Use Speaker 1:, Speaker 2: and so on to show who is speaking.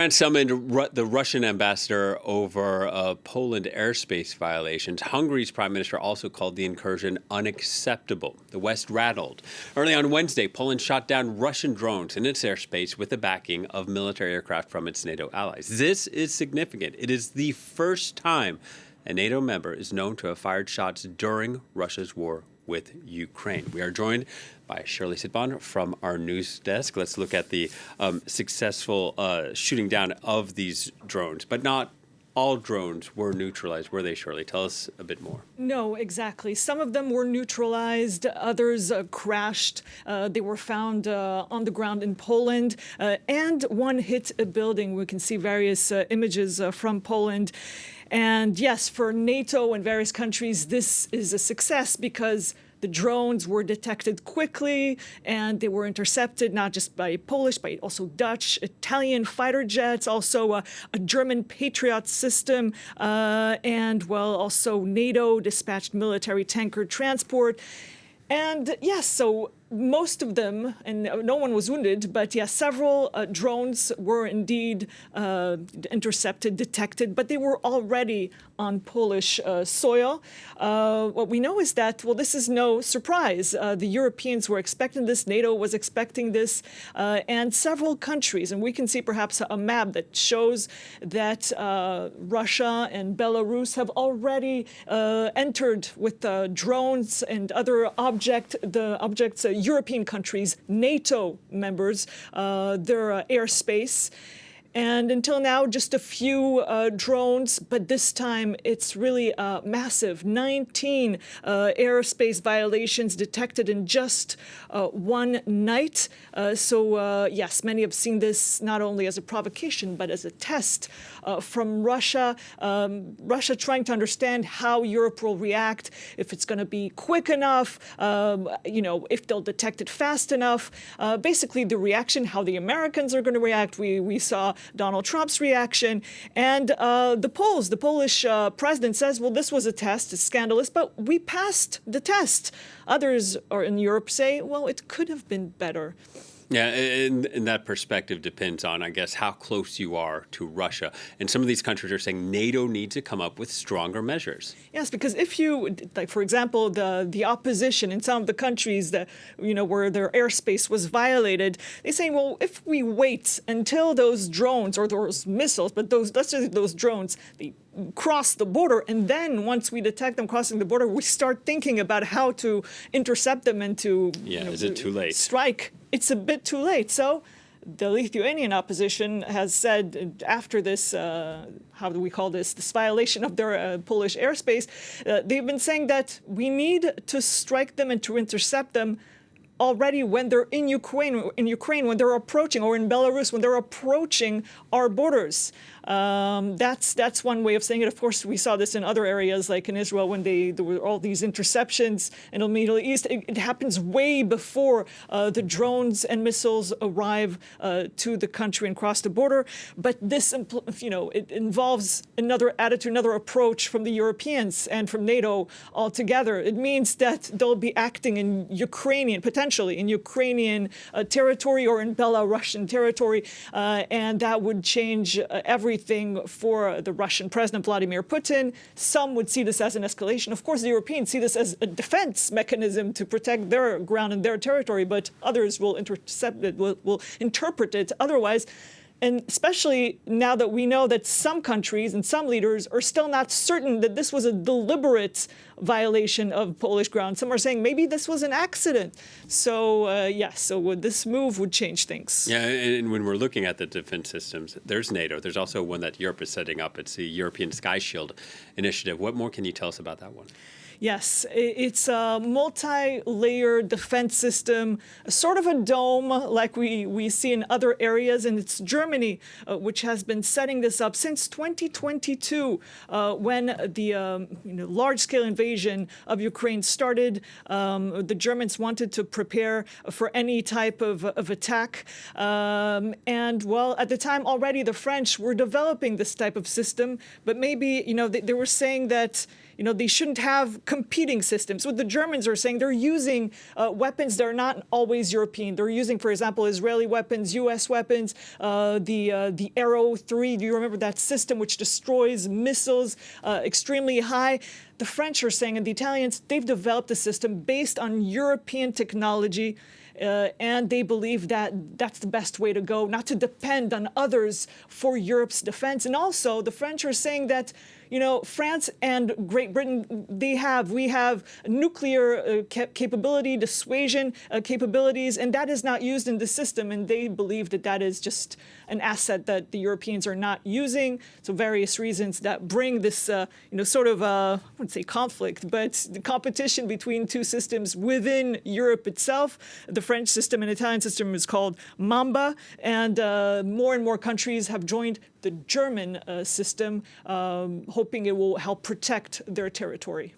Speaker 1: And summoned the Russian ambassador over Poland airspace violations. Hungary's prime minister also called the incursion unacceptable. The West rattled. Early on Wednesday, Poland shot down Russian drones in its airspace with the backing of military aircraft from its NATO allies. This is significant. It is the first time a NATO member is known to have fired shots during Russia's war with Ukraine. We are joined by SHirli Sitbon from our news desk. Let's look at the successful shooting down of these drones, but not all drones were neutralized, were they, SHirli? Tell us a bit more.
Speaker 2: No, exactly. Some of them were neutralized, others crashed. They were found on the ground in Poland, and one hit a building. We can see various images from Poland. And yes, for NATO and various countries, this is a success because the drones were detected quickly and they were intercepted not just by Polish, but also Dutch, Italian fighter jets, also a German Patriot system, and well, also NATO dispatched military tanker transport. And yes, so most of them, and no one was wounded, but yeah, several drones were indeed intercepted, detected, but they were already on Polish soil. What we know is that, well, this is no surprise. The Europeans were expecting this, NATO was expecting this, and several countries, and we can see perhaps a map that shows that Russia and Belarus have already entered with drones and other objects, European countries, NATO members, their airspace. And until now, just a few drones, but this time it's really massive. 19 airspace violations detected in just one night. So yes, many have seen this not only as a provocation, but as a test from Russia. Russia trying to understand how Europe will react, if it's going to be quick enough, if they'll detect it fast enough. Basically, the reaction, how the Americans are going to react. We saw Donald Trump's reaction, and the Polish president says, well, this was a test, it's scandalous, but we passed the test. Others in Europe say, well, it could have been better.
Speaker 1: Yeah, and that perspective depends on, I guess, how close you are to Russia. And some of these countries are saying NATO needs to come up with stronger measures.
Speaker 2: Yes, because if you, like, for example, the opposition in some of the countries that, where their airspace was violated, they say, well, if we wait until those drones or those missiles, but let's just those drones, they cross the border, and then once we detect them crossing the border, we start thinking about how to intercept them and to
Speaker 1: is it too late?
Speaker 2: Strike. It's a bit too late. So the Lithuanian opposition has said after this, how do we call this violation of their Polish airspace, they've been saying that we need to strike them and to intercept them already when they're in Ukraine, when they're approaching, or in Belarus, when they're approaching our borders. That's one way of saying it. Of course, we saw this in other areas, like in Israel, when there were all these interceptions in the Middle East. It happens way before the drones and missiles arrive to the country and cross the border. But this, it involves another attitude, another approach from the Europeans and from NATO altogether. It means that they'll be acting in potentially in Ukrainian territory or in Belarusian territory, and that would change everything for the Russian President Vladimir Putin. Some would see this as an escalation. Of course, the Europeans see this as a defense mechanism to protect their ground and their territory, but others will intercept it, will interpret it otherwise. And especially now that we know that some countries and some leaders are still not certain that this was a deliberate violation of Polish ground. Some are saying maybe this was an accident. So, yes, this move would change things.
Speaker 1: Yeah, and when we're looking at the defense systems, there's NATO. There's also one that Europe is setting up. It's the European Sky Shield initiative. What more can you tell us about that one?
Speaker 2: Yes, it's a multi-layered defense system, sort of a dome like we see in other areas, and it's Germany which has been setting this up since 2022 when the large-scale invasion of Ukraine started. The Germans wanted to prepare for any type of attack, and well, at the time already the French were developing this type of system, but maybe they were saying that they shouldn't have competing systems. What the Germans are saying, they're using weapons that are not always European. They're using, for example, Israeli weapons, U.S. weapons, the Arrow 3. Do you remember that system which destroys missiles extremely high? The French are saying, and the Italians, they've developed a system based on European technology. And they believe that that's the best way to go, not to depend on others for Europe's defense. And also, the French are saying that, France and Great Britain, we have nuclear capability, dissuasion capabilities, and that is not used in the system. And they believe that that is just an asset that the Europeans are not using. So various reasons that bring this, sort of, I wouldn't say conflict, but the competition between two systems within Europe itself. The French system and Italian system is called Mamba, and more countries have joined the German system, hoping it will help protect their territory.